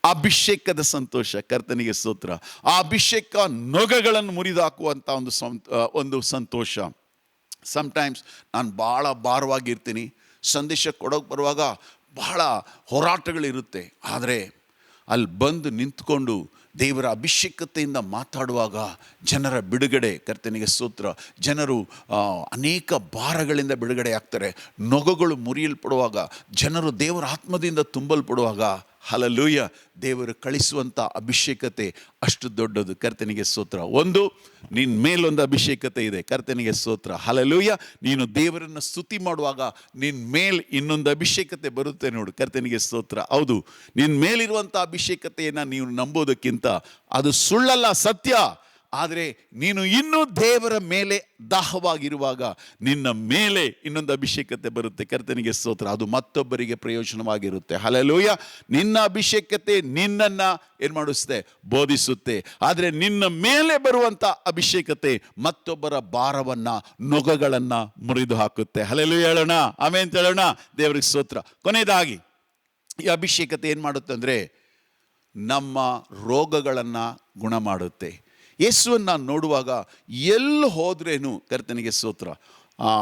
ಅಭಿಷೇಕದ ಸಂತೋಷ. ಕರ್ತನಿಗೆ ಸ್ತೋತ್ರ. ಆ ಅಭಿಷೇಕ ನೊಗಗಳನ್ನು ಮುರಿದಾಕುವಂಥ ಒಂದು ಸಂತೋಷ. ಸಮ್ಟೈಮ್ಸ್ ನಾನು ಭಾಳ ಭಾರವಾಗಿರ್ತೀನಿ, ಸಂದೇಶ ಕೊಡೋಕೆ ಬರುವಾಗ ಬಹಳ ಹೋರಾಟಗಳಿರುತ್ತೆ. ಆದರೆ ಅಲ್ಲಿ ಬಂದು ನಿಂತ್ಕೊಂಡು ದೇವರ ಅಭಿಷೇಕತೆಯಿಂದ ಮಾತಾಡುವಾಗ ಜನರ ಬಿಡುಗಡೆ. ಕರ್ತನಿಗೆ ಸ್ತೋತ್ರ. ಜನರು ಅನೇಕ ಭಾರಗಳಿಂದ ಬಿಡುಗಡೆ ಆಗ್ತಾರೆ. ನೊಗಗಳು ಮುರಿಯಲ್ಪಡುವಾಗ, ಜನರು ದೇವರ ಆತ್ಮದಿಂದ ತುಂಬಲ್ಪಡುವಾಗ, ಹಲ್ಲೆಲೂಯಾ, ದೇವರು ಕಳಿಸುವಂಥ ಅಭಿಷೇಕತೆ ಅಷ್ಟು ದೊಡ್ಡದು. ಕರ್ತನಿಗೆ ಸ್ತೋತ್ರ. ಒಂದು, ನಿನ್ನ ಮೇಲೊಂದು ಅಭಿಷೇಕತೆ ಇದೆ. ಕರ್ತನಿಗೆ ಸ್ತೋತ್ರ, ಹಲ್ಲೆಲೂಯಾ. ನೀನು ದೇವರನ್ನು ಸ್ತುತಿ ಮಾಡುವಾಗ ನಿನ್ನ ಮೇಲ್ ಇನ್ನೊಂದು ಅಭಿಷೇಕತೆ ಬರುತ್ತೆ ನೋಡು. ಕರ್ತನಿಗೆ ಸ್ತೋತ್ರ. ಹೌದು, ನಿನ್ನ ಮೇಲಿರುವಂಥ ಅಭಿಷೇಕತೆಯನ್ನು ನೀವು ನಂಬೋದಕ್ಕಿಂತ ಅದು ಸುಳ್ಳಲ್ಲ, ಸತ್ಯ. ಆದರೆ ನೀನು ಇನ್ನೂ ದೇವರ ಮೇಲೆ ದಾಹವಾಗಿರುವಾಗ ನಿನ್ನ ಮೇಲೆ ಇನ್ನೊಂದು ಅಭಿಷೇಕತೆ ಬರುತ್ತೆ. ಕರ್ತನಿಗೆ ಸ್ತೋತ್ರ. ಅದು ಮತ್ತೊಬ್ಬರಿಗೆ ಪ್ರಯೋಜನವಾಗಿರುತ್ತೆ. ಹಲ್ಲೆಲೂಯಾ. ನಿನ್ನ ಅಭಿಷೇಕತೆ ನಿನ್ನನ್ನು ಏನು ಮಾಡಿಸುತ್ತೆ? ಬೋಧಿಸುತ್ತೆ. ಆದರೆ ನಿನ್ನ ಮೇಲೆ ಬರುವಂಥ ಅಭಿಷೇಕತೆ ಮತ್ತೊಬ್ಬರ ಭಾರವನ್ನು, ನೊಗಗಳನ್ನು ಮುರಿದು ಹಾಕುತ್ತೆ. ಹಲ್ಲೆಲೂಯಾ ಹೇಳೋಣ, ಆಮೆನ್ ಹೇಳೋಣ. ದೇವರಿಗೆ ಸ್ತೋತ್ರ. ಕೊನೆಯದಾಗಿ ಈ ಅಭಿಷೇಕತೆ ಏನು ಮಾಡುತ್ತೆ ಅಂದರೆ ನಮ್ಮ ರೋಗಗಳನ್ನು ಗುಣ ಮಾಡುತ್ತೆ. ಯೇಸುವನ್ನು ನೋಡುವಾಗ ಎಲ್ಲಿ ಹೋದ್ರೇನು, ಕರ್ತನಿಗೆ ಸ್ತೋತ್ರ,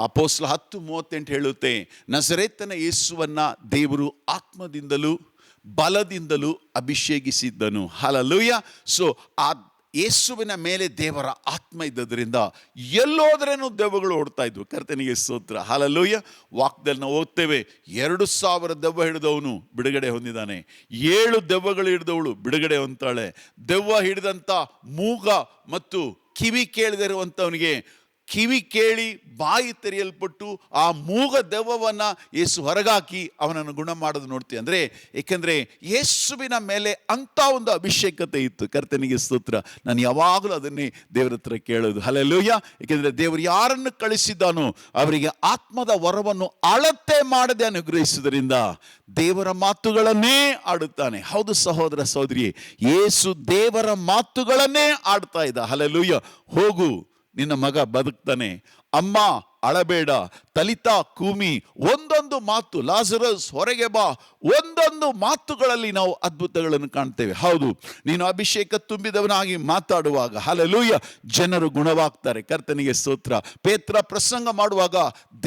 ಅಪೊಸ್ತಲ 10:38 ಹೇಳುತ್ತೆ, ನಜರೇತನ ಯೇಸುವನ್ನು ದೇವರು ಆತ್ಮದಿಂದಲೂ ಬಲದಿಂದಲೂ ಅಭಿಷೇಕಿಸಿದ್ದನು. ಹಲ್ಲೆಲೂಯಾ. ಸೊ ಆ ಯೇಸುವಿನ ಮೇಲೆ ದೇವರ ಆತ್ಮ ಇದ್ದದ್ರಿಂದ ಎಲ್ಲೋದ್ರೇನು ದೆವ್ವಗಳು ಓಡ್ತಾ ಇದ್ವು. ಕರ್ತನಿಗೆ ಸ್ತೋತ್ರ, ಹಲ್ಲೆಲೂಯಾ. ವಾಕ್ದಲ್ಲಿ ನಾವು ಓದ್ತೇವೆ, 2,000 ದೆವ್ವ ಹಿಡಿದವನು ಬಿಡುಗಡೆ ಹೊಂದಿದ್ದಾನೆ, 7 ದೆವ್ವಗಳು ಹಿಡಿದವಳು ಬಿಡುಗಡೆ ಹೊಂತಾಳೆ. ದೆವ್ವ ಹಿಡಿದಂಥ ಮೂಗ ಮತ್ತು ಕಿವಿ ಕೇಳದಿರುವಂಥವನಿಗೆ ಕಿವಿ ಕೇಳಿ ಬಾಯಿ ತೆರೆಯಲ್ಪಟ್ಟು ಆ ಮೂಗ ದೆವ್ವವನ್ನು ಯೇಸು ಹೊರಗಾಕಿ ಅವನನ್ನು ಗುಣ ಮಾಡೋದು ನೋಡ್ತೀವಿ. ಅಂದರೆ ಏಕೆಂದರೆ ಯೇಸುವಿನ ಮೇಲೆ ಅಂಥ ಒಂದು ಅಭಿಷೇಕತೆ ಇತ್ತು. ಕರ್ತನಿಗೆ ಸ್ತೋತ್ರ. ನಾನು ಯಾವಾಗಲೂ ಅದನ್ನೇ ದೇವರ ಹತ್ರ ಕೇಳೋದು. ಹಲ್ಲೆಲೂಯಾ. ಏಕೆಂದರೆ ದೇವರು ಯಾರನ್ನು ಕಳಿಸಿದ್ದಾನೋ ಅವರಿಗೆ ಆತ್ಮದ ವರವನ್ನು ಅಳತೆ ಮಾಡದೆ ಅನುಗ್ರಹಿಸುವುದರಿಂದ ದೇವರ ಮಾತುಗಳನ್ನೇ ಆಡುತ್ತಾನೆ. ಹೌದು ಸಹೋದರ ಸಹೋದರಿ, ಯೇಸು ದೇವರ ಮಾತುಗಳನ್ನೇ ಆಡ್ತಾ ಇದ್ದ. ಹಲ್ಲೆಲೂಯಾ. ಹೋಗು, ನಿನ್ನ ಮಗ ಬದುಕ್ತಾನೆ, ಅಮ್ಮ ಅಳಬೇಡ, ತಲಿತಾ ಕೂಮಿ, ಒಂದೊಂದು ಮಾತು, ಲಾಜರಸ್ ಹೊರಗೆ ಬಾ, ಒಂದೊಂದು ಮಾತುಗಳಲ್ಲಿ ನಾವು ಅದ್ಭುತಗಳನ್ನು ಕಾಣ್ತೇವೆ. ಹೌದು, ನೀನು ಅಭಿಷೇಕ ತುಂಬಿದವನಾಗಿ ಮಾತಾಡುವಾಗ, ಹಲ್ಲೆಲೂಯಾ, ಜನರು ಗುಣವಾಗ್ತಾರೆ. ಕರ್ತನಿಗೆ ಸ್ತೋತ್ರ. ಪೇತ್ರ ಪ್ರಸಂಗ ಮಾಡುವಾಗ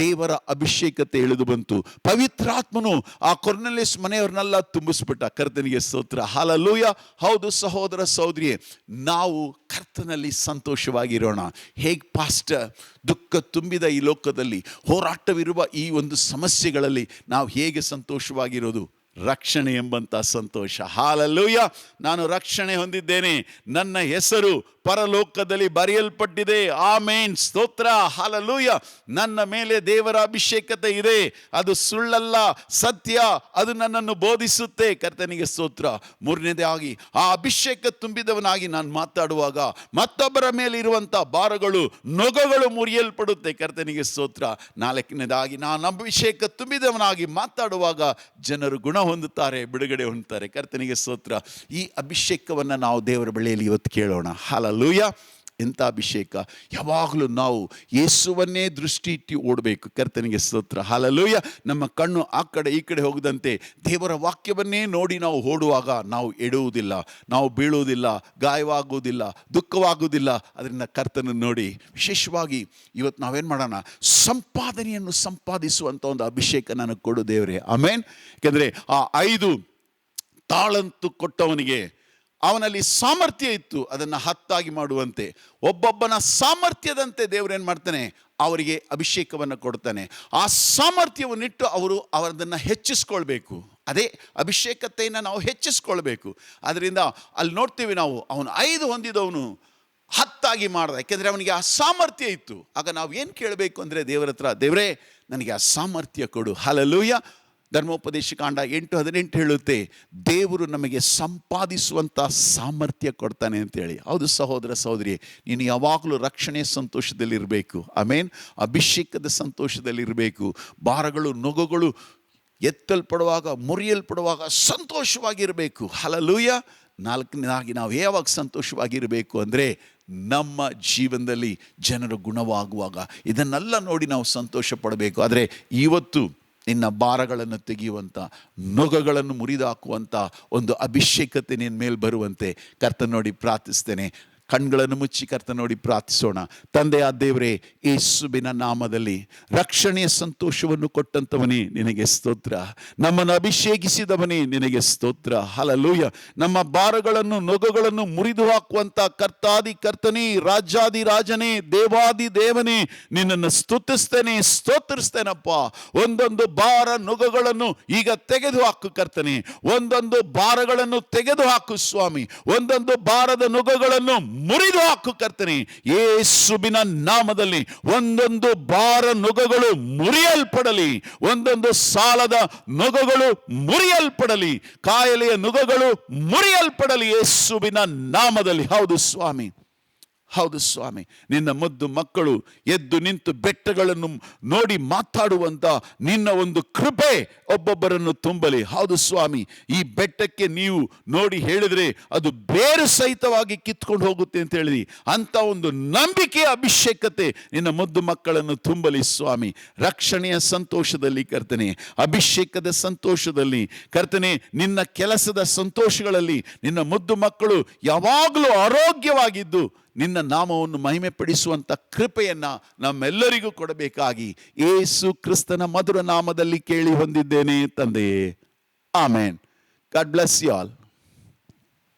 ದೇವರ ಅಭಿಷೇಕತೆ ಇಳಿದು ಬಂತು. ಪವಿತ್ರಾತ್ಮನು ಆ ಕೊರ್ನೆಲಿಯಸ್ ಮನೆಯವ್ರನ್ನೆಲ್ಲ ತುಂಬಿಸ್ಬಿಟ್ಟ. ಕರ್ತನಿಗೆ ಸ್ತೋತ್ರ, ಹಲ್ಲೆಲೂಯಾ. ಹೌದು ಸಹೋದರ ಸಹೋದರಿಯೇ, ನಾವು ಕರ್ತನಲ್ಲಿ ಸಂತೋಷವಾಗಿರೋಣ. ಹೇಗೆ ಪಾಸ್ಟರ್ ದುಃಖ ತುಂಬಿದ ಈ ಲೋಕದಲ್ಲಿ, ಹೋರಾಟವಿರುವ ಈ ಒಂದು ಸಮಸ್ಯೆಗಳಲ್ಲಿ ನಾವು ಹೇಗೆ ಸಂತೋಷವಾಗಿರೋದು? ರಕ್ಷಣೆ ಎಂಬಂಥ ಸಂತೋಷ. ಹಲ್ಲೆಲೂಯಾ. ನಾನು ರಕ್ಷಣೆ ಹೊಂದಿದ್ದೇನೆ, ನನ್ನ ಹೆಸರು ಪರಲೋಕದಲ್ಲಿ ಬರೆಯಲ್ಪಟ್ಟಿದೆ. ಆಮೆನ್, ಸ್ತೋತ್ರ, ಹಲ್ಲೆಲೂಯಾ. ನನ್ನ ಮೇಲೆ ದೇವರ ಅಭಿಷೇಕತೆ ಇದೆ, ಅದು ಸುಳ್ಳಲ್ಲ, ಸತ್ಯ. ಅದು ನನ್ನನ್ನು ಬೋಧಿಸುತ್ತೆ. ಕರ್ತನಿಗೆ ಸ್ತೋತ್ರ. ಮೂರನೇದಾಗಿ, ಆ ಅಭಿಷೇಕ ತುಂಬಿದವನಾಗಿ ನಾನು ಮಾತಾಡುವಾಗ ಮತ್ತೊಬ್ಬರ ಮೇಲೆ ಇರುವಂಥ ಭಾರಗಳು, ನೊಗಗಳು ಮುರಿಯಲ್ಪಡುತ್ತೆ. ಕರ್ತನಿಗೆ ಸ್ತೋತ್ರ. ನಾಲ್ಕನೇದಾಗಿ, ನಾನು ಅಭಿಷೇಕ ತುಂಬಿದವನಾಗಿ ಮಾತಾಡುವಾಗ ಜನರು ಗುಣ ಹೊಂದುತ್ತಾರೆ, ಬಿಡುಗಡೆ ಹೊಂದುತ್ತಾರೆ. ಕರ್ತನಿಗೆ ಸ್ತೋತ್ರ. ಈ ಅಭಿಷೇಕವನ್ನು ನಾವು ದೇವರ ಬಳಿಯಲ್ಲಿ ಇವತ್ತು ಕೇಳೋಣ. ಹಲ್ಲೆಲೂಯಾ. ಎಂಥ ಅಭಿಷೇಕ! ಯಾವಾಗಲೂ ನಾವು ಯೇಸುವನ್ನೇ ದೃಷ್ಟಿ ಇಟ್ಟು ಓಡಬೇಕು. ಕರ್ತನಿಗೆ ಸ್ತೋತ್ರ. ಹಲ್ಲೆಲೂಯಾ. ನಮ್ಮ ಕಣ್ಣು ಆ ಕಡೆ ಈ ಕಡೆ ಹೋಗದಂತೆ ದೇವರ ವಾಕ್ಯವನ್ನೇ ನೋಡಿ ನಾವು ಓಡುವಾಗ ನಾವು ಎಡುವುದಿಲ್ಲ, ನಾವು ಬೀಳುವುದಿಲ್ಲ, ಗಾಯವಾಗುವುದಿಲ್ಲ, ದುಃಖವಾಗುವುದಿಲ್ಲ. ಅದರಿಂದ ಕರ್ತನನ್ನು ನೋಡಿ ವಿಶೇಷವಾಗಿ ಇವತ್ತು ನಾವೇನು ಮಾಡೋಣ? ಸಂಪಾದನೆಯನ್ನು ಸಂಪಾದಿಸುವಂಥ ಒಂದು ಅಭಿಷೇಕ ನನಗೆ ಕೊಡು ದೇವರೇ. ಆಮೇನ್. ಯಾಕೆಂದರೆ ಆ 5 ತಾಳಂತು ಕೊಟ್ಟವನಿಗೆ ಅವನಲ್ಲಿ ಸಾಮರ್ಥ್ಯ ಇತ್ತು, ಅದನ್ನು 10 ಮಾಡುವಂತೆ. ಒಬ್ಬೊಬ್ಬನ ಸಾಮರ್ಥ್ಯದಂತೆ ದೇವರೇನು ಮಾಡ್ತಾನೆ? ಅವರಿಗೆ ಅಭಿಷೇಕವನ್ನು ಕೊಡ್ತಾನೆ. ಆ ಸಾಮರ್ಥ್ಯವನ್ನಿಟ್ಟು ಅವರು ಅದನ್ನು ಹೆಚ್ಚಿಸ್ಕೊಳ್ಬೇಕು. ಅದೇ ಅಭಿಷೇಕತೆಯನ್ನು ನಾವು ಹೆಚ್ಚಿಸ್ಕೊಳ್ಬೇಕು. ಅದರಿಂದ ಅಲ್ಲಿ ನೋಡ್ತೀವಿ ನಾವು, ಅವನು 5 ಹೊಂದಿದವನು 10 ಮಾಡ್ದ. ಯಾಕೆಂದರೆ ಅವನಿಗೆ ಆ ಸಾಮರ್ಥ್ಯ ಇತ್ತು. ಆಗ ನಾವು ಏನು ಕೇಳಬೇಕು ಅಂದರೆ ದೇವರ ಹತ್ರ, ದೇವರೇ ನನಗೆ ಆ ಸಾಮರ್ಥ್ಯ ಕೊಡು. ಹಲ್ಲೆಲೂಯಾ. ಧರ್ಮೋಪದೇಶ ಕಾಂಡ 8:18 ಹೇಳುತ್ತೆ, ದೇವರು ನಮಗೆ ಸಂಪಾದಿಸುವಂಥ ಸಾಮರ್ಥ್ಯ ಕೊಡ್ತಾನೆ ಅಂತೇಳಿ. ಹೌದು ಸಹೋದರ ಸಹೋದರಿ, ನೀನು ಯಾವಾಗಲೂ ರಕ್ಷಣೆಯ ಸಂತೋಷದಲ್ಲಿರಬೇಕು. ಆಮೇನ್. ಅಭಿಷೇಕದ ಸಂತೋಷದಲ್ಲಿರಬೇಕು. ಭಾರಗಳು ನೊಗಗಳು ಎತ್ತಲ್ಪಡುವಾಗ, ಮುರಿಯಲ್ಪಡುವಾಗ ಸಂತೋಷವಾಗಿರಬೇಕು. ಹಲ್ಲೆಲೂಯಾ. ನಾಲ್ಕನೇದಾಗಿ ನಾವು ಯಾವಾಗ ಸಂತೋಷವಾಗಿರಬೇಕು ಅಂದರೆ, ನಮ್ಮ ಜೀವನದಲ್ಲಿ ಜನರು ಗುಣವಾಗುವಾಗ ಇದನ್ನೆಲ್ಲ ನೋಡಿ ನಾವು ಸಂತೋಷ ಪಡಬೇಕು. ಆದರೆ ಇವತ್ತು ನಿನ್ನ ಭಾರಗಳನ್ನು ತೆಗೆಯುವಂಥ, ನೊಗಗಳನ್ನು ಮುರಿದಾಕುವಂಥ ಒಂದು ಅಭಿಷೇಕತೆ ನಿನ್ನ ಮೇಲೆ ಬರುವಂತೆ ಕರ್ತನ ನೋಡಿ ಪ್ರಾರ್ಥಿಸ್ತೇನೆ. ಕಣ್ಗಳನ್ನು ಮುಚ್ಚಿ ಕರ್ತನ ನೋಡಿ ಪ್ರಾರ್ಥಿಸೋಣ. ತಂದೆಯಾದ ದೇವರೇ, ಯೇಸುವಿನ ನಾಮದಲ್ಲಿ ರಕ್ಷಣೆಯ ಸಂತೋಷವನ್ನು ಕೊಟ್ಟಂಥವನೇ ನಿನಗೆ ಸ್ತೋತ್ರ. ನಮ್ಮನ್ನು ಅಭಿಷೇಕಿಸಿದವನೇ ನಿನಗೆ ಸ್ತೋತ್ರ. ಹಲ್ಲೆಲೂಯಾ. ನಮ್ಮ ಭಾರಗಳನ್ನು ನೊಗಗಳನ್ನು ಮುರಿದು ಹಾಕುವಂಥ ಕರ್ತಾದಿ ಕರ್ತನೇ, ರಾಜಾದಿ ರಾಜನೇ, ದೇವಾದಿ ದೇವನೇ, ನಿನ್ನನ್ನು ಸ್ತುತಿಸ್ತೇನೆ, ಸ್ತೋತ್ರಿಸ್ತೇನಪ್ಪ. ಒಂದೊಂದು ಭಾರ ನೊಗಗಳನ್ನು ಈಗ ತೆಗೆದು ಹಾಕು ಕರ್ತನೆ. ಒಂದೊಂದು ಭಾರಗಳನ್ನು ತೆಗೆದು ಹಾಕು ಸ್ವಾಮಿ. ಒಂದೊಂದು ಭಾರದ ನೊಗಗಳನ್ನು ಮುರಿದು ಹಾಕು ಕರ್ತನೆ. ಯೇಸುವಿನ ನಾಮದಲ್ಲಿ ಒಂದೊಂದು ಭಾರ ನೊಗಗಳು ಮುರಿಯಲ್ಪಡಲಿ. ಒಂದೊಂದು ಸಾಲದ ನೊಗಗಳು ಮುರಿಯಲ್ಪಡಲಿ. ಕಾಯಿಲೆಯ ನೊಗಗಳು ಮುರಿಯಲ್ಪಡಲಿ ಯೇಸುವಿನ ನಾಮದಲ್ಲಿ. ಹೌದು ಸ್ವಾಮಿ, ಹೌದು ಸ್ವಾಮಿ. ನಿನ್ನ ಮುದ್ದು ಮಕ್ಕಳು ಎದ್ದು ನಿಂತು ಬೆಟ್ಟಗಳನ್ನು ನೋಡಿ ಮಾತಾಡುವಂತ ನಿನ್ನ ಒಂದು ಕೃಪೆ ಒಬ್ಬೊಬ್ಬರನ್ನು ತುಂಬಲಿ. ಹೌದು ಸ್ವಾಮಿ, ಈ ಬೆಟ್ಟಕ್ಕೆ ನೀವು ನೋಡಿ ಹೇಳಿದ್ರೆ ಅದು ಬೇರು ಸಹಿತವಾಗಿ ಕಿತ್ಕೊಂಡು ಹೋಗುತ್ತೆ ಅಂತ ಹೇಳಿದಿ. ಅಂತ ಒಂದು ನಂಬಿಕೆಯ ಅಭಿಷೇಕತೆ ನಿನ್ನ ಮುದ್ದು ಮಕ್ಕಳನ್ನು ತುಂಬಲಿ ಸ್ವಾಮಿ. ರಕ್ಷಣೆಯ ಸಂತೋಷದಲ್ಲಿ ಕರ್ತನೆ, ಅಭಿಷೇಕದ ಸಂತೋಷದಲ್ಲಿ ಕರ್ತನೆ, ನಿನ್ನ ಕೆಲಸದ ಸಂತೋಷಗಳಲ್ಲಿ ನಿನ್ನ ಮುದ್ದು ಮಕ್ಕಳು ಯಾವಾಗಲೂ ಆರೋಗ್ಯವಾಗಿದ್ದು ನಿನ್ನ ನಾಮವನ್ನು ಮಹಿಮೆ ಪಡಿಸುವಂಥ ಕೃಪೆಯನ್ನು ನಮ್ಮೆಲ್ಲರಿಗೂ ಕೊಡಬೇಕಾಗಿ ಯೇಸು ಕ್ರಿಸ್ತನ ಮಧುರ ನಾಮದಲ್ಲಿ ಕೇಳಿ ಹೊಂದಿದ್ದೇನೆ ತಂದೆಯೇ. Amen. God bless you all.